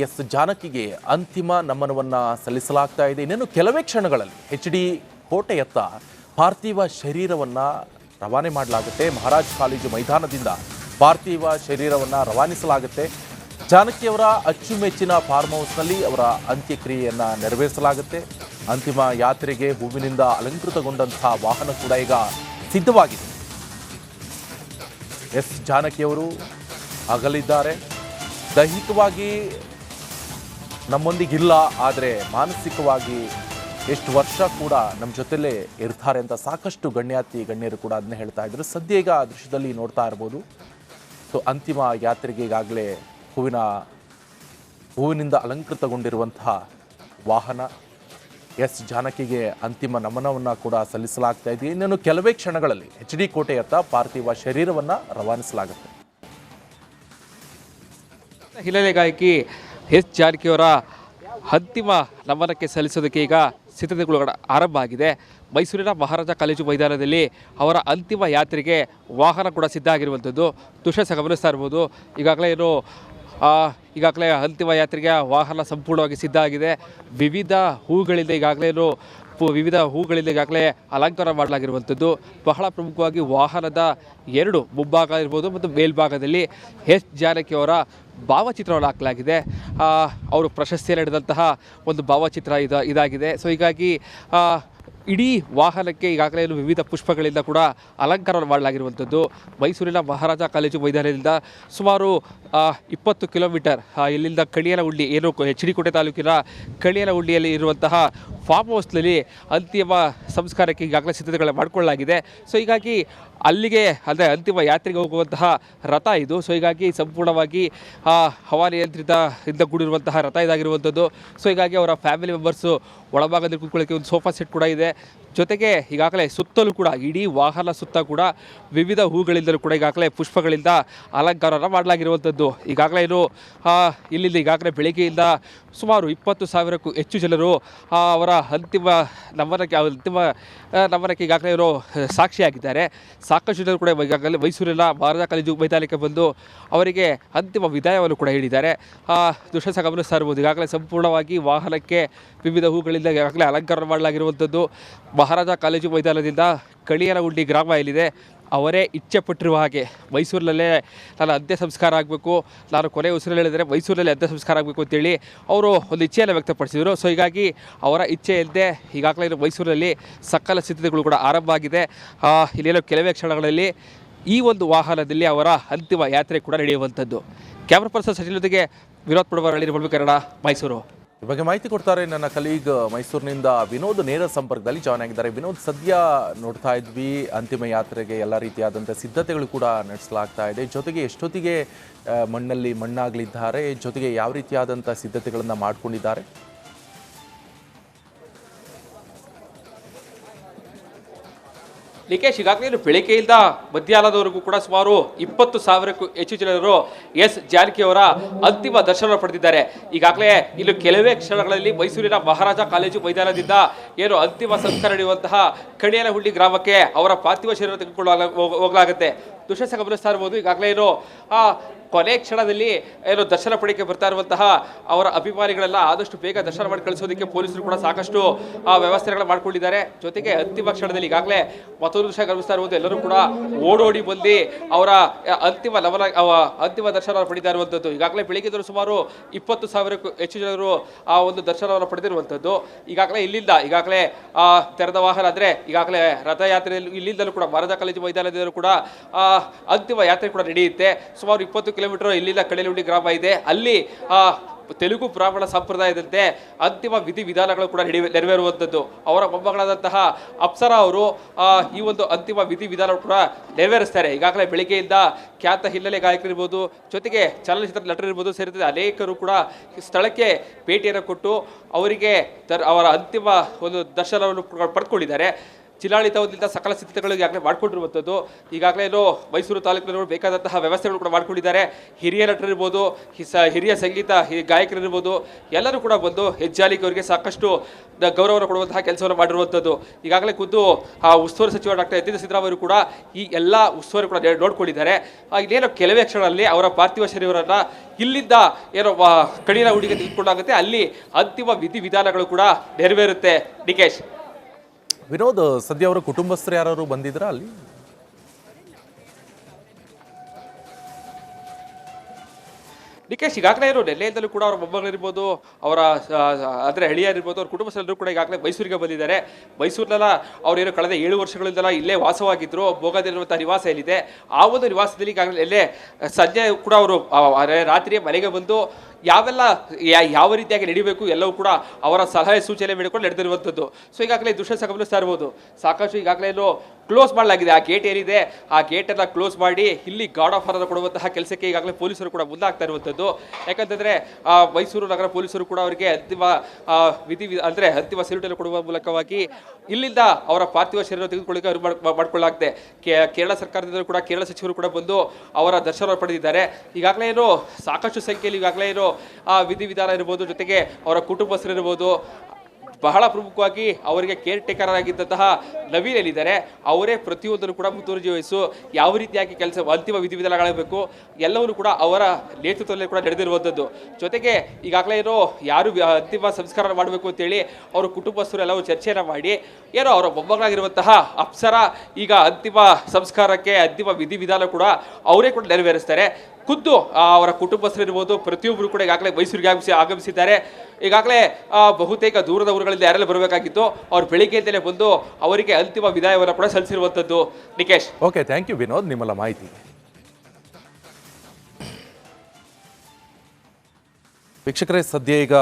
S ಜಾನಕಿಗೆ ಅಂತಿಮ ನಮನವನ್ನ ಸಲ್ಲಿಸಲಾಗ್ತಾ ಇದೆ. ಇನ್ನೇನು ಕೆಲವೇ ಕ್ಷಣಗಳಲ್ಲಿ HD ಕೋಟೆಯತ್ತ ಪಾರ್ಥಿವ ಶರೀರವನ್ನ ರವಾನೆ ಮಾಡಲಾಗುತ್ತೆ. ಮಹಾರಾಜ್ ಕಾಲೇಜು ಮೈದಾನದಿಂದ ಪಾರ್ಥಿವ ಶರೀರವನ್ನ ರವಾನಿಸಲಾಗುತ್ತೆ. ಜಾನಕಿಯವರ ಅಚ್ಚುಮೆಚ್ಚಿನ ಫಾರ್ಮ್ ಹೌಸ್ನಲ್ಲಿ ಅವರ ಅಂತ್ಯಕ್ರಿಯೆಯನ್ನ ನೆರವೇರಿಸಲಾಗುತ್ತೆ. ಅಂತಿಮ ಯಾತ್ರೆಗೆ ಹೂವಿನಿಂದ ಅಲಂಕೃತಗೊಂಡಂತಹ ವಾಹನ ಕೂಡ ಈಗ ಸಿದ್ಧವಾಗಿದೆ. ಎಸ್ ಜಾನಕಿಯವರು ಅಗಲಿದ್ದಾರೆ. ದೈಹಿಕವಾಗಿ ನಮ್ಮೊಂದಿಗಿಲ್ಲ, ಆದರೆ ಮಾನಸಿಕವಾಗಿ ಎಷ್ಟು ವರ್ಷ ಕೂಡ ನಮ್ಮ ಜೊತೆಲೇ ಇರ್ತಾರೆ ಅಂತ ಸಾಕಷ್ಟು ಗಣ್ಯರು ಕೂಡ ಅದನ್ನೇ ಹೇಳ್ತಾ ಇದ್ರು. ಸದ್ಯ ಈಗ ದೃಶ್ಯದಲ್ಲಿ ನೋಡ್ತಾ ಇರ್ಬೋದು. ಸೊ ಅಂತಿಮ ಯಾತ್ರೆಗೆ ಈಗಾಗಲೇ ಹೂವಿನಿಂದ ಅಲಂಕೃತಗೊಂಡಿರುವಂತಹ ವಾಹನ ಎಸ್ ಜಾನಕಿಗೆ ಅಂತಿಮ ನಮನವನ್ನು ಕೂಡ ಸಲ್ಲಿಸಲಾಗ್ತಾ ಇದೆ. ಇನ್ನೇನು ಕೆಲವೇ ಕ್ಷಣಗಳಲ್ಲಿ HD ಕೋಟೆಯತ್ತ ಪಾರ್ಥಿವ ಶರೀರವನ್ನು ರವಾನಿಸಲಾಗುತ್ತೆ. ಹಿನ್ನೆಲೆ ಗಾಯಕಿ ಎಸ್ ಜಾನಕಿಯವರ ಅಂತಿಮ ನಮನಕ್ಕೆ ಸಲ್ಲಿಸೋದಕ್ಕೆ ಈಗ ಸಿದ್ಧತೆಗಳು ಆರಂಭ ಆಗಿದೆ. ಮೈಸೂರಿನ ಮಹಾರಾಜ ಕಾಲೇಜು ಮೈದಾನದಲ್ಲಿ ಅವರ ಅಂತಿಮ ಯಾತ್ರೆಗೆ ವಾಹನ ಕೂಡ ಸಿದ್ಧ ಆಗಿರುವಂಥದ್ದು ದೃಶ್ಯ ಗಮನಿಸ್ತಾ ಇರ್ಬೋದು. ಈಗಾಗಲೇ ಅಂತಿಮ ಯಾತ್ರೆಗೆ ವಾಹನ ಸಂಪೂರ್ಣವಾಗಿ ಸಿದ್ಧ ಆಗಿದೆ. ವಿವಿಧ ಹೂಗಳಿಂದ ಈಗಾಗಲೇ ಅಲಂಕಾರ ಮಾಡಲಾಗಿರುವಂಥದ್ದು. ಬಹಳ ಪ್ರಮುಖವಾಗಿ ವಾಹನದ ಎರಡು ಮುಂಭಾಗ ಇರ್ಬೋದು ಮತ್ತು ಮೇಲ್ಭಾಗದಲ್ಲಿ ಎಸ್ ಜಾನಕಿಯವರ ಭಾವಚಿತ್ರವನ್ನು ಹಾಕಲಾಗಿದೆ. ಅವರು ಪ್ರಶಸ್ತಿಯಲ್ಲಿ ನಡೆದಂತಹ ಒಂದು ಭಾವಚಿತ್ರ ಇದಾಗಿದೆ. ಸೊ ಹೀಗಾಗಿ ಇಡೀ ವಾಹನಕ್ಕೆ ಈಗಾಗಲೇ ವಿವಿಧ ಪುಷ್ಪಗಳಿಂದ ಕೂಡ ಅಲಂಕಾರವನ್ನು ಮಾಡಲಾಗಿರುವಂಥದ್ದು. ಮೈಸೂರಿನ ಮಹಾರಾಜ ಕಾಲೇಜು ಮೈದಾನದಿಂದ ಸುಮಾರು 20 ಕಿಲೋಮೀಟರ್ ಇಲ್ಲಿಂದ ಕಣಿಯನಹುಂಡಿ, ಏನು HD ಕೋಟೆ ತಾಲೂಕಿನ ಕಣಿಯನಹುಂಡಿಯಲ್ಲಿ ಇರುವಂತಹ ಫಾರ್ಮ್ ಹೌಸ್ನಲ್ಲಿ ಅಂತಿಮ ಸಂಸ್ಕಾರಕ್ಕೆ ಈಗಾಗಲೇ ಸಿದ್ಧತೆಗಳನ್ನು ಮಾಡಿಕೊಳ್ಳಲಾಗಿದೆ. ಸೊ ಹೀಗಾಗಿ ಅಲ್ಲಿಗೆ ಅಂದರೆ ಅಂತಿಮ ಯಾತ್ರೆಗೆ ಹೋಗುವಂತಹ ರಥ ಇದು. ಸೊ ಹೀಗಾಗಿ ಸಂಪೂರ್ಣವಾಗಿ ಹವಾನಿಯಂತ್ರಿತದಿಂದ ಕೂಡಿರುವಂತಹ ರಥ ಇದಾಗಿರುವಂಥದ್ದು. ಸೊ ಹೀಗಾಗಿ ಅವರ ಫ್ಯಾಮಿಲಿ ಮೆಂಬರ್ಸು ಒಳಭಾಗದಲ್ಲಿ ಕೂತ್ಕೊಳ್ಳೋಕ್ಕೆ ಒಂದು ಸೋಫಾ ಸೆಟ್ ಕೂಡ ಇದೆ. ಜೊತೆಗೆ ಈಗಾಗಲೇ ಸುತ್ತಲೂ ಕೂಡ ಇಡೀ ವಾಹನ ಸುತ್ತ ಕೂಡ ವಿವಿಧ ಹೂಗಳಿಂದಲೂ ಕೂಡ ಈಗಾಗಲೇ ಪುಷ್ಪಗಳಿಂದ ಅಲಂಕಾರವನ್ನು ಮಾಡಲಾಗಿರುವಂಥದ್ದು. ಇಲ್ಲಿಂದ ಈಗಾಗಲೇ ಬೆಳಗ್ಗೆಯಿಂದ ಸುಮಾರು 20,000ಕ್ಕೂ ಹೆಚ್ಚು ಜನರು ಅವರ ಅಂತಿಮ ನಮನಕ್ಕೆ ಈಗಾಗಲೇ ಸಾಕ್ಷಿಯಾಗಿದ್ದಾರೆ. ಸಾಕಷ್ಟು ಜನರು ಕೂಡ ಈಗಾಗಲೇ ಮೈಸೂರಿನ ಮಹಾರಾಜ ಕಾಲೇಜು ಮೈದಾನಕ್ಕೆ ಬಂದು ಅವರಿಗೆ ಅಂತಿಮ ವಿದಾಯವನ್ನು ಕೂಡ ಹೇಳಿದ್ದಾರೆ. ದೃಶ್ಯ ಗಮನಿಸ್ತಾ ಇರ್ಬೋದು. ಈಗಾಗಲೇ ಸಂಪೂರ್ಣವಾಗಿ ವಾಹನಕ್ಕೆ ವಿವಿಧ ಹೂಗಳಿಂದ ಈಗಾಗಲೇ ಅಲಂಕಾರ ಮಾಡಲಾಗಿರುವಂಥದ್ದು. ಮಹಾರಾಜ ಕಾಲೇಜು ಮೈದಾನದಿಂದ ಕಣಿಯನಹುಂಡಿ ಗ್ರಾಮ ಎಲ್ಲಿದೆ, ಅವರೇ ಇಚ್ಛೆ ಪಟ್ಟಿರುವ ಹಾಗೆ ಮೈಸೂರಿನಲ್ಲೇ ನಾನು ಅಂತ್ಯ ಸಂಸ್ಕಾರ ಆಗಬೇಕು, ನಾನು ಕೊನೆ ಉಸಿರಲ್ಲಿ ಹೇಳಿದರೆ ಮೈಸೂರಿನಲ್ಲೇ ಅಂತ್ಯ ಸಂಸ್ಕಾರ ಆಗಬೇಕು ಅಂತೇಳಿ ಅವರು ಒಂದು ಇಚ್ಛೆಯನ್ನು ವ್ಯಕ್ತಪಡಿಸಿದರು. ಸೊ ಹೀಗಾಗಿ ಅವರ ಇಚ್ಛೆಯಂತೆ ಈಗಾಗಲೇ ಮೈಸೂರಿನಲ್ಲಿ ಸಕಲ ಸಿದ್ಧತೆಗಳು ಕೂಡ ಆರಂಭ ಆಗಿದೆ. ಇಲ್ಲೇನೋ ಕೆಲವೇ ಕ್ಷಣಗಳಲ್ಲಿ ಈ ಒಂದು ವಾಹನದಲ್ಲಿ ಅವರ ಅಂತಿಮ ಯಾತ್ರೆ ಕೂಡ ನಡೆಯುವಂಥದ್ದು. ಕ್ಯಾಮ್ರಾ ಪರ್ಸನ್ ಸಚಿನ್ ಜೊತೆಗೆ ವಿನೋದ್ ಪುಡವರಳ್ಳಿ, ಕನ್ನಡ, ಮೈಸೂರು. ಈ ಬಗ್ಗೆ ಮಾಹಿತಿ ಕೊಡ್ತಾರೆ ನನ್ನ ಕಲೀಗ್ ಮೈಸೂರಿನಿಂದ ವಿನೋದ್ ನೇರ ಸಂಪರ್ಕದಲ್ಲಿ ಜಾಯ್ನ್ ಆಗಿದ್ದಾರೆ. ವಿನೋದ್, ಸದ್ಯ ನೋಡ್ತಾ ಇದ್ವಿ ಅಂತಿಮ ಯಾತ್ರೆಗೆ ಎಲ್ಲ ರೀತಿಯಾದಂಥ ಸಿದ್ಧತೆಗಳು ಕೂಡ ನಡೆಸಲಾಗ್ತಾ ಇದೆ. ಜೊತೆಗೆ ಎಷ್ಟೊತ್ತಿಗೆ ಮಣ್ಣಲ್ಲಿ ಮಣ್ಣಾಗಲಿದ್ದಾರೆ, ಜೊತೆಗೆ ಯಾವ ರೀತಿಯಾದಂಥ ಸಿದ್ಧತೆಗಳನ್ನು ಮಾಡ್ಕೊಂಡಿದ್ದಾರೆ? ಲಿಕೇಶ್, ಈಗಾಗಲೇ ಬೆಳಗ್ಗೆಯಿಂದ ಮಧ್ಯಾಹ್ನದವರೆಗೂ ಕೂಡ ಸುಮಾರು 20,000ಕ್ಕೂ ಹೆಚ್ಚು ಜನರು ಎಸ್ ಜಾನಕಿಯವರ ಅಂತಿಮ ದರ್ಶನ ಪಡೆದಿದ್ದಾರೆ. ಈಗಾಗಲೇ ಇಲ್ಲಿ ಕೆಲವೇ ಕ್ಷಣಗಳಲ್ಲಿ ಮೈಸೂರಿನ ಮಹಾರಾಜ ಕಾಲೇಜು ಮೈದಾನದಿಂದ ಏನು ಅಂತಿಮ ಸಂಸ್ಕಾರ ನಡೆಯುವಂತಹ ಕಣಿಯನಹುಂಡಿ ಗ್ರಾಮಕ್ಕೆ ಅವರ ಪಾರ್ಥಿವ ಶರೀರ ತೆಗೆದುಕೊಂಡು ಹೋಗಲಾಗುತ್ತೆ. ದೃಶ್ಯ ಗಮನಿಸ್ತಾ ಇರ್ಬೋದು. ಈಗಾಗಲೇ ಕೊನೆ ಕ್ಷಣದಲ್ಲಿ ದರ್ಶನ ಪಡೆಯಕ್ಕೆ ಬರ್ತಾ ಇರುವಂತಹ ಅವರ ಅಭಿಮಾನಿಗಳೆಲ್ಲ ಆದಷ್ಟು ಬೇಗ ದರ್ಶನ ಮಾಡಿ ಕಳಿಸೋದಕ್ಕೆ ಪೊಲೀಸರು ಕೂಡ ಸಾಕಷ್ಟು ವ್ಯವಸ್ಥೆಗಳನ್ನ ಮಾಡ್ಕೊಂಡಿದ್ದಾರೆ. ಜೊತೆಗೆ ಅಂತಿಮ ಕ್ಷಣದಲ್ಲಿ ಈಗಾಗಲೇ ಮತ್ತೊಂದು ದೃಶ್ಯ ಗಮನಿಸ್ತಾ ಇರುವುದು, ಎಲ್ಲರೂ ಕೂಡ ಓಡೋಡಿ ಬಂದು ಅವರ ಅಂತಿಮ ದರ್ಶನ ಪಡಿತಾ ಇರುವಂಥದ್ದು. ಈಗಾಗಲೇ ಬೆಳಿಗ್ಗೆ ಸುಮಾರು 20,000ಕ್ಕೂ ಹೆಚ್ಚು ಜನರು ಆ ಒಂದು ದರ್ಶನವನ್ನು ಪಡೆದಿರುವಂಥದ್ದು. ಈಗಾಗಲೇ ತೆರೆದ ವಾಹನ ಅಂದರೆ ಈಗಾಗಲೇ ರಥಯಾತ್ರೆಯಲ್ಲಿ ಇಲ್ಲಿಂದಲೂ ಕೂಡ ಮಹಾರಾಜ ಕಾಲೇಜು ಮೈದಾನದಿಂದಲೂ ಕೂಡ ಅಂತಿಮ ಯಾತ್ರೆ ಕೂಡ ನಡೆಯುತ್ತೆ. ಸುಮಾರು 20 ಕಿಲೋಮೀಟರ್ ಇಲ್ಲಿಂದ ಕಣಿಯನಹುಂಡಿ ಗ್ರಾಮ ಇದೆ. ಅಲ್ಲಿ ತೆಲುಗು ಬ್ರಾಹ್ಮಣ ಸಂಪ್ರದಾಯದಂತೆ ಅಂತಿಮ ವಿಧಿವಿಧಾನಗಳು ಕೂಡ ನೆರವೇರುವಂಥದ್ದು. ಅವರ ಮೊಮ್ಮಗಳಾದಂತಹ ಅಪ್ಸರಾ ಅವರು ಈ ಒಂದು ಅಂತಿಮ ವಿಧಿವಿಧಾನ ಕೂಡ ನೆರವೇರಿಸ್ತಾರೆ. ಈಗಾಗಲೇ ಬೆಳಗ್ಗೆಯಿಂದ ಖ್ಯಾತ ಹಿನ್ನೆಲೆ ಗಾಯಕರಿರ್ಬೋದು, ಜೊತೆಗೆ ಚಲನಚಿತ್ರ ನಟರಿರ್ಬೋದು ಸೇರಿದಂತೆ ಅನೇಕರು ಕೂಡ ಸ್ಥಳಕ್ಕೆ ಭೇಟಿಯನ್ನು ಕೊಟ್ಟು ಅವರಿಗೆ ಅವರ ಅಂತಿಮ ಒಂದು ದರ್ಶನವನ್ನು ಪಡೆದುಕೊಂಡಿದ್ದಾರೆ. ಜಿಲ್ಲಾಡಳಿತ ವತಿಯಿಂದ ಸಕಲ ಸಿದ್ಧತೆಗಳು ಈಗಾಗಲೇ ಮಾಡಿಕೊಂಡಿರುವಂಥದ್ದು. ಈಗಾಗಲೇ ಏನು ಮೈಸೂರು ತಾಲೂಕಿನವರು ಬೇಕಾದಂತಹ ವ್ಯವಸ್ಥೆಗಳು ಕೂಡ ಮಾಡ್ಕೊಂಡಿದ್ದಾರೆ. ಹಿರಿಯ ನಟರಿರ್ಬೋದು, ಹಿರಿಯ ಸಂಗೀತ ಗಾಯಕರಿರ್ಬೋದು, ಎಲ್ಲರೂ ಕೂಡ ಬಂದು ಎಸ್ ಜಾನಕಿ ಅವರಿಗೆ ಸಾಕಷ್ಟು ಗೌರವವನ್ನು ಕೊಡುವಂತಹ ಕೆಲಸವನ್ನು ಮಾಡಿರುವಂಥದ್ದು. ಈಗಾಗಲೇ ಖುದ್ದು ಉಸ್ತುವಾರಿ ಸಚಿವ ಡಾಕ್ಟರ್ ಯತೀಂದ್ರ ಸಿದ್ದರಾಮಯ್ಯ ಅವರು ಕೂಡ ಈ ಎಲ್ಲ ಉಸ್ತುವಾರಿ ಕೂಡ ನೋಡ್ಕೊಂಡಿದ್ದಾರೆ. ಇನ್ನೇನು ಕೆಲವೇ ಕ್ಷಣಗಳಲ್ಲಿ ಅವರ ಪಾರ್ಥಿವ ಶರೀರವನ್ನು ಇಲ್ಲಿಂದ ಏನೋ ಕಡಿನ ಹುಡುಗಿ ತೆಗೆದುಕೊಂಡಾಗುತ್ತೆ, ಅಲ್ಲಿ ಅಂತಿಮ ವಿಧಿವಿಧಾನಗಳು ಕೂಡ ನೆರವೇರುತ್ತೆ. ನಿಕೇಶ್, ವಿನೋದ್, ಸದ್ಯ ಅವರ ಕುಟುಂಬಸ್ಥರು ಯಾರು ಬಂದಿದ್ರಾ ಅಲ್ಲಿ? ನಿಕೇಶ್, ಈಗಾಗಲೇ ಇರೋ ನೆಲೆಯಲ್ಲೂ ಕೂಡ ಅವರ ಮೊಮ್ಮಗಳಿರ್ಬೋದು, ಅವರ ಅಂದರೆ ಹಳಿಯರಿರ್ಬೋದು, ಅವ್ರ ಕುಟುಂಬಸ್ಥರೆಲ್ಲರೂ ಕೂಡ ಈಗಾಗಲೇ ಮೈಸೂರಿಗೆ ಬಂದಿದ್ದಾರೆ. ಮೈಸೂರಿನೆಲ್ಲ ಅವರೇನು ಕಳೆದ 7 ವರ್ಷಗಳಿಂದೆಲ್ಲ ಇಲ್ಲೇ ವಾಸವಾಗಿದ್ದರು. ಭೋಗದಲ್ಲಿರುವಂಥ ನಿವಾಸ ಎಲ್ಲಿದೆ, ಆ ಒಂದು ನಿವಾಸದಲ್ಲಿ ಈಗಾಗಲೇ ಎಲ್ಲೇ ಸಂಜೆ ಕೂಡ ಅವರು ರಾತ್ರಿ ಮನೆಗೆ ಬಂದು ಯಾವ ರೀತಿಯಾಗಿ ನಡಿಬೇಕು ಎಲ್ಲವೂ ಕೂಡ ಅವರ ಸಲಹೆ ಸೂಚನೆ ಮೇಡಿಕೊಂಡು ನಡೆದಿರುವಂಥದ್ದು. ಸೊ ಈಗಾಗಲೇ ದೃಶ್ಯ ಗಮನಿಸ್ತಾ ಇರ್ಬೋದು, ಸಾಕಷ್ಟು ಈಗಾಗಲೇ ಕ್ಲೋಸ್ ಮಾಡಲಾಗಿದೆ. ಆ ಗೇಟ್ ಏನಿದೆ ಆ ಗೇಟನ್ನು ಕ್ಲೋಸ್ ಮಾಡಿ ಇಲ್ಲಿ ಗಾರ್ಡ್ ಆಫ್ ಆನರ್ ಕೊಡುವಂತಹ ಕೆಲಸಕ್ಕೆ ಈಗಾಗಲೇ ಪೊಲೀಸರು ಕೂಡ ಮುಂದಾಗ್ತಾ ಇರುವಂಥದ್ದು. ಯಾಕಂತಂದರೆ ಮೈಸೂರು ನಗರ ಪೊಲೀಸರು ಕೂಡ ಅವರಿಗೆ ಅಂತಿಮ ಸೆಲ್ಯೂಟನ್ನು ಕೊಡುವ ಮೂಲಕವಾಗಿ ಇಲ್ಲಿಂದ ಅವರ ಪಾರ್ಥಿವ ಶರೀರ ತೆಗೆದುಕೊಳ್ಳಿಕ್ಕೆ ಮಾಡಿಕೊಳ್ಳಲಾಗಿದೆ. ಕೇರಳ ಸರ್ಕಾರದಿಂದ ಕೂಡ ಕೇರಳ ಸಚಿವರು ಕೂಡ ಬಂದು ಅವರ ದರ್ಶನ ಪಡೆದಿದ್ದಾರೆ. ಈಗಾಗಲೇ ಏನು ಸಾಕಷ್ಟು ಸಂಖ್ಯೆಯಲ್ಲಿ ಈಗಾಗಲೇ ಏನು ವಿಧಿವಿಧಾನ ಇರ್ಬೋದು, ಜೊತೆಗೆ ಅವರ ಕುಟುಂಬಸ್ಥರಿರ್ಬೋದು, ಬಹಳ ಪ್ರಮುಖವಾಗಿ ಅವರಿಗೆ ಕೇರ್ ಟೇಕರ್ ಆಗಿದ್ದಂತಹ ನವೀನ್ ಏನಿದ್ದಾರೆ ಅವರೇ ಪ್ರತಿಯೊಂದನ್ನು ಕೂಡ ಮುತುವರ್ಜಿ ವಹಿಸು ಯಾವ ರೀತಿಯಾಗಿ ಅಂತಿಮ ವಿಧಿವಿಧಾನಗಳಾಗಬೇಕು ಎಲ್ಲವನ್ನೂ ಕೂಡ ಅವರ ನೇತೃತ್ವದಲ್ಲಿ ಕೂಡ ನಡೆದಿರುವಂಥದ್ದು. ಜೊತೆಗೆ ಈಗಾಗಲೇ ಏನೋ ಯಾರು ಅಂತಿಮ ಸಂಸ್ಕಾರ ಮಾಡಬೇಕು ಅಂತೇಳಿ ಅವರ ಕುಟುಂಬಸ್ಥರು ಎಲ್ಲವೂ ಚರ್ಚೆಯನ್ನು ಮಾಡಿ ಏನೋ ಅವರ ಮೊಮ್ಮಗಳಾಗಿರುವಂತಹ ಅಪ್ಸರ ಈಗ ಅಂತಿಮ ಸಂಸ್ಕಾರಕ್ಕೆ ಅಂತಿಮ ವಿಧಿವಿಧಾನ ಕೂಡ ಅವರೇ ಕೂಡ ನೆರವೇರಿಸ್ತಾರೆ. ಖುದ್ದು ಅವರ ಕುಟುಂಬಸ್ಥರಿರ್ಬೋದು, ಪ್ರತಿಯೊಬ್ಬರು ಕೂಡ ಈಗಾಗಲೇ ಮೈಸೂರಿಗೆ ಆಗಮಿಸಿದ್ದಾರೆ. ಈಗಾಗಲೇ ಬಹುತೇಕ ದೂರದ ಊರುಗಳಿಂದ ಯಾರೆಲ್ಲ ಬರಬೇಕಾಗಿತ್ತು ಅವ್ರು ಬೆಳಿಗ್ಗೆಯಿಂದಲೇ ಬಂದು ಅವರಿಗೆ ಅಂತಿಮ ವಿದಾಯವನ್ನು ಕೂಡ ಸಲ್ಲಿಸಿರುವಂಥದ್ದು. Nikesh, okay, thank you Vinod ನಿಮ್ಮೆಲ್ಲ ಮಾಹಿತಿ. ವೀಕ್ಷಕರೇ, ಸದ್ಯ ಈಗ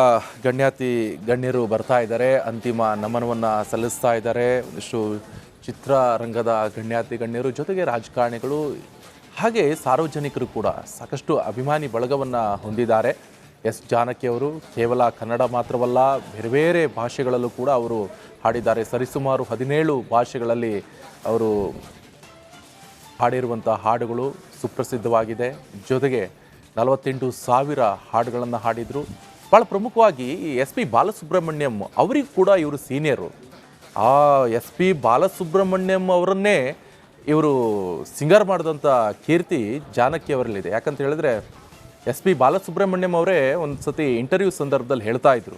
ಗಣ್ಯರು ಬರ್ತಾ ಇದ್ದಾರೆ, ಅಂತಿಮ ನಮನವನ್ನು ಸಲ್ಲಿಸ್ತಾ ಇದ್ದಾರೆ. ಒಂದಿಷ್ಟು ಚಿತ್ರರಂಗದ ಗಣ್ಯರು, ಜೊತೆಗೆ ರಾಜಕಾರಣಿಗಳು, ಹಾಗೆ ಸಾರ್ವಜನಿಕರು ಕೂಡ ಸಾಕಷ್ಟು ಅಭಿಮಾನಿ ಬಳಗವನ್ನು ಹೊಂದಿದ್ದಾರೆ. ಎಸ್ ಜಾನಕಿ ಅವರು ಕೇವಲ ಕನ್ನಡ ಮಾತ್ರವಲ್ಲ, ಬೇರೆ ಬೇರೆ ಭಾಷೆಗಳಲ್ಲೂ ಕೂಡ ಅವರು ಹಾಡಿದ್ದಾರೆ. ಸರಿಸುಮಾರು 17 ಭಾಷೆಗಳಲ್ಲಿ ಅವರು ಹಾಡಿರುವಂಥ ಹಾಡುಗಳು ಸುಪ್ರಸಿದ್ಧವಾಗಿದೆ. ಜೊತೆಗೆ 48,000 ಹಾಡುಗಳನ್ನು ಹಾಡಿದರು. ಭಾಳ ಪ್ರಮುಖವಾಗಿ ಎಸ್ ಪಿ ಬಾಲಸುಬ್ರಹ್ಮಣ್ಯಂ ಅವರಿಗೂ ಕೂಡ ಇವರು ಸೀನಿಯರು. ಆ ಎಸ್ ಪಿ ಬಾಲಸುಬ್ರಹ್ಮಣ್ಯಂ ಅವರನ್ನೇ ಇವರು ಸಿಂಗರ್ ಮಾಡಿದಂಥ ಕೀರ್ತಿ ಜಾನಕಿ ಅವರಲ್ಲಿದೆ. ಯಾಕಂತ ಹೇಳಿದ್ರೆ ಎಸ್ ಪಿ ಬಾಲಸುಬ್ರಹ್ಮಣ್ಯಂ ಅವರೇ ಒಂದು ಸತಿ ಇಂಟರ್ವ್ಯೂ ಸಂದರ್ಭದಲ್ಲಿ ಹೇಳ್ತಾ ಇದ್ರು,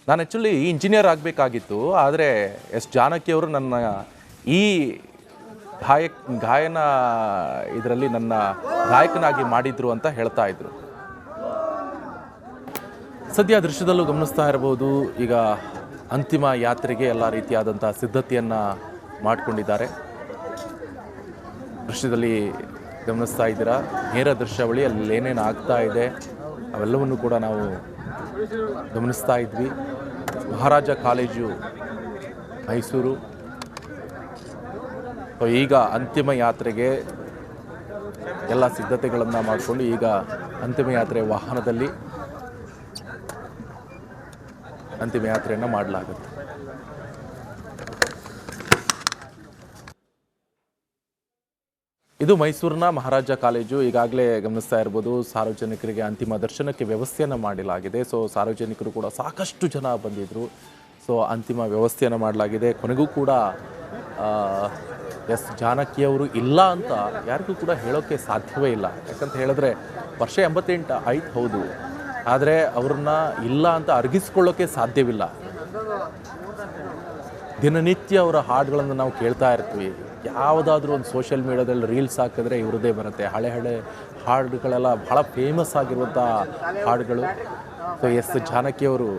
ನಾನು ಆ್ಯಕ್ಚುಲಿ ಇಂಜಿನಿಯರ್ ಆಗಬೇಕಾಗಿತ್ತು, ಆದರೆ ಎಸ್ ಜಾನಕಿ ಅವರು ನನ್ನ ಈ ಗಾಯನ ಇದರಲ್ಲಿ ನನ್ನ ಗಾಯಕನಾಗಿ ಮಾಡಿದ್ರು ಅಂತ ಹೇಳ್ತಾ ಇದ್ರು. ಸದ್ಯ ದೃಶ್ಯದಲ್ಲೂ ಗಮನಿಸ್ತಾ ಇರಬಹುದು, ಈಗ ಅಂತಿಮ ಯಾತ್ರೆಗೆ ಎಲ್ಲ ರೀತಿಯಾದಂಥ ಸಿದ್ಧತೆಯನ್ನು ಮಾಡಿಕೊಂಡಿದ್ದಾರೆ. ದೃಶ್ಯದಲ್ಲಿ ಗಮನಿಸ್ತಾ ಇದ್ದೀರಾ, ನೇರ ದೃಶ್ಯಾವಳಿ, ಅಲ್ಲಿ ಏನೇನು ಆಗ್ತಾ ಇದೆ ಅವೆಲ್ಲವನ್ನು ಕೂಡ ನಾವು ಗಮನಿಸ್ತಾ ಇದ್ವಿ. ಮಹಾರಾಜ ಕಾಲೇಜು ಮೈಸೂರು. ಈಗ ಅಂತಿಮ ಯಾತ್ರೆಗೆ ಎಲ್ಲ ಸಿದ್ಧತೆಗಳನ್ನು ಮಾಡಿಕೊಂಡು ಈಗ ಅಂತಿಮ ಯಾತ್ರೆ ವಾಹನದಲ್ಲಿ ಅಂತಿಮ ಯಾತ್ರೆಯನ್ನು ಮಾಡಲಾಗುತ್ತೆ. ಇದು ಮೈಸೂರಿನ ಮಹಾರಾಜ ಕಾಲೇಜು. ಈಗಾಗಲೇ ಗಮನಿಸ್ತಾ ಇರ್ಬೋದು, ಸಾರ್ವಜನಿಕರಿಗೆ ಅಂತಿಮ ದರ್ಶನಕ್ಕೆ ವ್ಯವಸ್ಥೆಯನ್ನು ಮಾಡಲಾಗಿದೆ. ಸೊ ಸಾರ್ವಜನಿಕರು ಕೂಡ ಸಾಕಷ್ಟು ಜನ ಬಂದಿದ್ದರು. ಸೊ ಅಂತಿಮ ವ್ಯವಸ್ಥೆಯನ್ನು ಮಾಡಲಾಗಿದೆ. ಕೊನೆಗೂ ಕೂಡ ಎಸ್ ಜಾನಕಿಯವರು ಇಲ್ಲ ಅಂತ ಯಾರಿಗೂ ಕೂಡ ಹೇಳೋಕ್ಕೆ ಸಾಧ್ಯವೇ ಇಲ್ಲ. ಯಾಕಂತ ಹೇಳಿದ್ರೆ ವರ್ಷ 88 ಆಯ್ತು, ಹೌದು, ಆದರೆ ಅವ್ರನ್ನ ಇಲ್ಲ ಅಂತ ಅರಗಿಸ್ಕೊಳ್ಳೋಕ್ಕೆ ಸಾಧ್ಯವಿಲ್ಲ. ದಿನನಿತ್ಯ ಅವರ ಹಾಡುಗಳನ್ನು ನಾವು ಕೇಳ್ತಾ ಇರ್ತೀವಿ. ಯಾವುದಾದ್ರೂ ಒಂದು ಸೋಷಿಯಲ್ ಮೀಡಿಯಾದಲ್ಲಿ ರೀಲ್ಸ್ ಹಾಕಿದ್ರೆ ಇವ್ರದ್ದೇ ಬರುತ್ತೆ. ಹಳೆ ಹಾಡುಗಳೆಲ್ಲ ಭಾಳ ಫೇಮಸ್ ಆಗಿರುವಂಥ ಹಾಡುಗಳು. ಸೊ ಎಸ್ ಜಾನಕಿಯವರು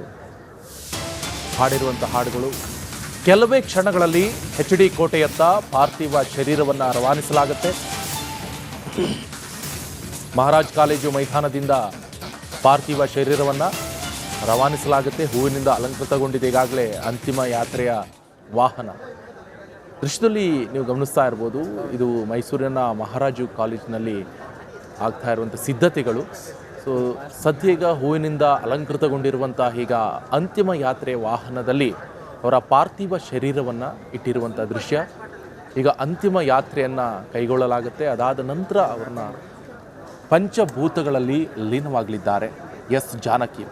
ಹಾಡಿರುವಂಥ ಹಾಡುಗಳು. ಕೆಲವೇ ಕ್ಷಣಗಳಲ್ಲಿ HD ಕೋಟೆಯತ್ತ ಪಾರ್ಥಿವ ಶರೀರವನ್ನು ರವಾನಿಸಲಾಗುತ್ತೆ. ಮಹಾರಾಜ್ ಕಾಲೇಜು ಮೈದಾನದಿಂದ ಪಾರ್ಥಿವ ಶರೀರವನ್ನು ರವಾನಿಸಲಾಗುತ್ತೆ. ಹೂವಿನಿಂದ ಅಲಂಕೃತಗೊಂಡಿದೆ ಈಗಾಗಲೇ ಅಂತಿಮ ಯಾತ್ರೆಯ ವಾಹನ. ದೃಶ್ಯದಲ್ಲಿ ನೀವು ಗಮನಿಸ್ತಾ ಇರ್ಬೋದು, ಇದು ಮೈಸೂರಿನ ಮಹಾರಾಜು ಕಾಲೇಜಿನಲ್ಲಿ ಆಗ್ತಾ ಇರುವಂಥ ಸಿದ್ಧತೆಗಳು. ಸೊ ಸದ್ಯ ಈಗ ಹೂವಿನಿಂದ ಅಲಂಕೃತಗೊಂಡಿರುವಂಥ ಈಗ ಅಂತಿಮ ಯಾತ್ರೆ ವಾಹನದಲ್ಲಿ ಅವರ ಪಾರ್ಥಿವ ಶರೀರವನ್ನು ಇಟ್ಟಿರುವಂಥ ದೃಶ್ಯ. ಈಗ ಅಂತಿಮ ಯಾತ್ರೆಯನ್ನು ಕೈಗೊಳ್ಳಲಾಗುತ್ತೆ. ಅದಾದ ನಂತರ ಅವ್ರನ್ನ ಪಂಚಭೂತಗಳಲ್ಲಿ ಲೀನವಾಗಲಿದ್ದಾರೆ ಎಸ್ ಜಾನಕಿ.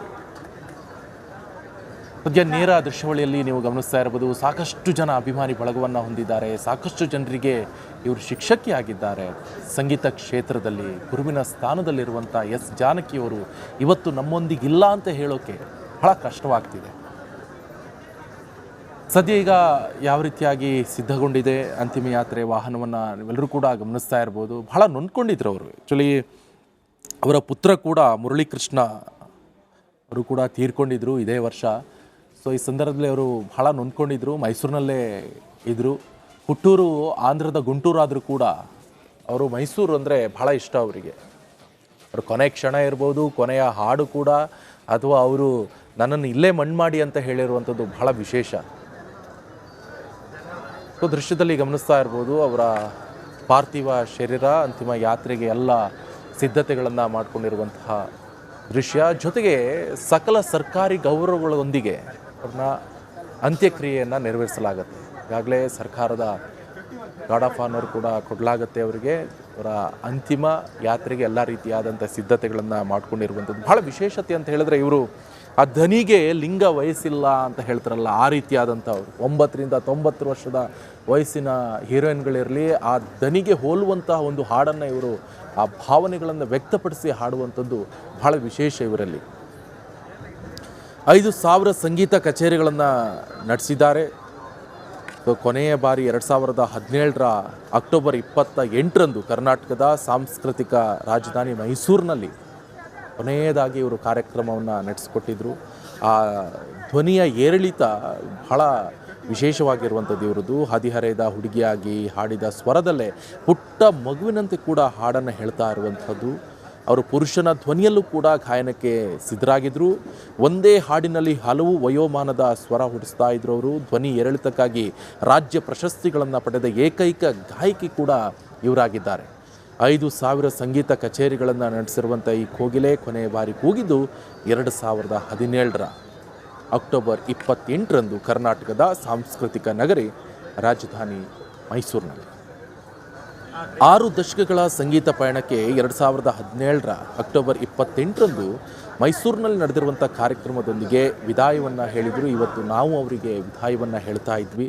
ಸದ್ಯ ನೇರ ದೃಶ್ಯಾವಳಿಯಲ್ಲಿ ನೀವು ಗಮನಿಸ್ತಾ ಇರ್ಬೋದು, ಸಾಕಷ್ಟು ಜನ ಅಭಿಮಾನಿ ಬಳಗವನ್ನು ಹೊಂದಿದ್ದಾರೆ. ಸಾಕಷ್ಟು ಜನರಿಗೆ ಇವರು ಶಿಕ್ಷಕಿ ಆಗಿದ್ದಾರೆ. ಸಂಗೀತ ಕ್ಷೇತ್ರದಲ್ಲಿ ಗುರುವಿನ ಸ್ಥಾನದಲ್ಲಿರುವಂಥ ಎಸ್ ಜಾನಕಿಯವರು ಇವತ್ತು ನಮ್ಮೊಂದಿಗಿಲ್ಲ ಅಂತ ಹೇಳೋಕೆ ಬಹಳ ಕಷ್ಟವಾಗ್ತಿದೆ. ಸದ್ಯ ಈಗ ಯಾವ ರೀತಿಯಾಗಿ ಸಿದ್ಧಗೊಂಡಿದೆ ಅಂತಿಮ ಯಾತ್ರೆ ವಾಹನವನ್ನು ನೀವೆಲ್ಲರೂ ಕೂಡ ಗಮನಿಸ್ತಾ ಇರ್ಬೋದು. ಬಹಳ ನೊಂದ್ಕೊಂಡಿದ್ರು ಅವರು. ಆ್ಯಕ್ಚುಲಿ ಅವರ ಪುತ್ರ ಕೂಡ ಮುರಳೀಕೃಷ್ಣ ಅವರು ಕೂಡ ತೀರ್ಕೊಂಡಿದ್ರು ಇದೇ ವರ್ಷ. ಸೊ ಈ ಸಂದರ್ಭದಲ್ಲಿ ಅವರು ಬಹಳ ನೊಂದ್ಕೊಂಡಿದ್ರು. ಮೈಸೂರಿನಲ್ಲೇ ಇದ್ದರು. ಹುಟ್ಟೂರು ಆಂಧ್ರದ ಗುಂಟೂರಾದರೂ ಕೂಡ ಅವರು ಮೈಸೂರು ಅಂದರೆ ಬಹಳ ಇಷ್ಟ ಅವರಿಗೆ. ಅವರು ಕೊನೆಯ ಕ್ಷಣ ಇರ್ಬೋದು, ಕೊನೆಯ ಹಾಡು ಕೂಡ, ಅಥವಾ ಅವರು ನನ್ನನ್ನು ಇಲ್ಲೇ ಮಣ್ಣು ಮಾಡಿ ಅಂತ ಹೇಳಿರುವಂಥದ್ದು ಬಹಳ ವಿಶೇಷ. ಸೊ ದೃಶ್ಯದಲ್ಲಿ ಗಮನಿಸ್ತಾ ಇರ್ಬೋದು, ಅವರ ಪಾರ್ಥಿವ ಶರೀರ ಅಂತಿಮ ಯಾತ್ರೆಗೆ ಎಲ್ಲ ಸಿದ್ಧತೆಗಳನ್ನು ಮಾಡಿಕೊಂಡಿರುವಂತಹ ದೃಶ್ಯ. ಜೊತೆಗೆ ಸಕಲ ಸರ್ಕಾರಿ ಗೌರವಗಳೊಂದಿಗೆ ಅವ್ರನ್ನ ಅಂತ್ಯಕ್ರಿಯೆಯನ್ನು ನೆರವೇರಿಸಲಾಗುತ್ತೆ. ಈಗಾಗಲೇ ಸರ್ಕಾರದ ಗಾರ್ಡ್ ಆಫ್ ಆನರ್ ಕೂಡ ಕೊಡಲಾಗುತ್ತೆ ಅವರಿಗೆ. ಅವರ ಅಂತಿಮ ಯಾತ್ರೆಗೆ ಎಲ್ಲ ರೀತಿಯಾದಂಥ ಸಿದ್ಧತೆಗಳನ್ನು ಮಾಡ್ಕೊಂಡಿರುವಂಥದ್ದು ಬಹಳ ವಿಶೇಷತೆ ಅಂತ ಹೇಳಿದ್ರೆ, ಇವರು ಆ ಧನಿಗೆ ಲಿಂಗ ವಯಸ್ಸಿಲ್ಲ ಅಂತ ಹೇಳ್ತಾರಲ್ಲ, ಆ ರೀತಿಯಾದಂಥವ್ರು. 9ರಿಂದ 90 ವರ್ಷದ ವಯಸ್ಸಿನ ಹೀರೋಯಿನ್ಗಳಿರಲಿ, ಆ ಧನಿಗೆ ಹೋಲುವಂತಹ ಒಂದು ಹಾಡನ್ನು ಇವರು ಆ ಭಾವನೆಗಳನ್ನು ವ್ಯಕ್ತಪಡಿಸಿ ಹಾಡುವಂಥದ್ದು ಬಹಳ ವಿಶೇಷ ಇವರಲ್ಲಿ. 5,000 ಸಂಗೀತ ಕಚೇರಿಗಳನ್ನು ನಡೆಸಿದ್ದಾರೆ. ಕೊನೆಯ ಬಾರಿ 2017ರ ಅಕ್ಟೋಬರ್ 28ರಂದು ಕರ್ನಾಟಕದ ಸಾಂಸ್ಕೃತಿಕ ರಾಜಧಾನಿ ಮೈಸೂರಿನಲ್ಲಿ ಕೊನೆಯದಾಗಿ ಇವರು ಕಾರ್ಯಕ್ರಮವನ್ನು ನಡೆಸಿಕೊಟ್ಟಿದ್ರು. ಆ ಧ್ವನಿಯ ಏರಿಳಿತ ಬಹಳ ವಿಶೇಷವಾಗಿರುವಂಥದ್ದು ಇವರದ್ದು. ಹದಿಹರೆಯದ ಹುಡುಗಿಯಾಗಿ ಹಾಡಿದ ಸ್ವರದಲ್ಲೇ ಪುಟ್ಟ ಮಗುವಿನಂತೆ ಕೂಡ ಹಾಡನ್ನು ಹೇಳ್ತಾ ಇರುವಂಥದ್ದು. ಅವರು ಪುರುಷನ ಧ್ವನಿಯಲ್ಲೂ ಕೂಡ ಗಾಯನಕ್ಕೆ ಸಿದ್ಧರಾಗಿದ್ದರು. ಒಂದೇ ಹಾಡಿನಲ್ಲಿ ಹಲವು ವಯೋಮಾನದ ಸ್ವರ ಹುಟ್ಟಿಸ್ತಾ ಇದ್ರು ಅವರು. ಧ್ವನಿ ಏರಿಳಿತಕ್ಕಾಗಿ ರಾಜ್ಯ ಪ್ರಶಸ್ತಿಗಳನ್ನು ಪಡೆದ ಏಕೈಕ ಗಾಯಕಿ ಕೂಡ ಇವರಾಗಿದ್ದಾರೆ. 5,000 ಸಂಗೀತ ಕಚೇರಿಗಳನ್ನು ನಡೆಸಿರುವಂಥ ಈ ಕೋಗಿಲೆ ಕೊನೆಯ ಬಾರಿ ಕೂಗಿದ್ದು 2017ರ ಅಕ್ಟೋಬರ್ 28ರಂದು ಕರ್ನಾಟಕದ ಸಾಂಸ್ಕೃತಿಕ ನಗರಿ ರಾಜಧಾನಿ ಮೈಸೂರಿನಲ್ಲಿ. 6 ದಶಕಗಳ ಸಂಗೀತ ಪಯಣಕ್ಕೆ 2017ರ ಅಕ್ಟೋಬರ್ 28ರಂದು ಮೈಸೂರಿನಲ್ಲಿ ನಡೆದಿರುವಂಥ ಕಾರ್ಯಕ್ರಮದೊಂದಿಗೆ ವಿದಾಯವನ್ನು ಹೇಳಿದರು. ಇವತ್ತು ನಾವು ಅವರಿಗೆ ವಿದಾಯವನ್ನು ಹೇಳ್ತಾ ಇದ್ವಿ.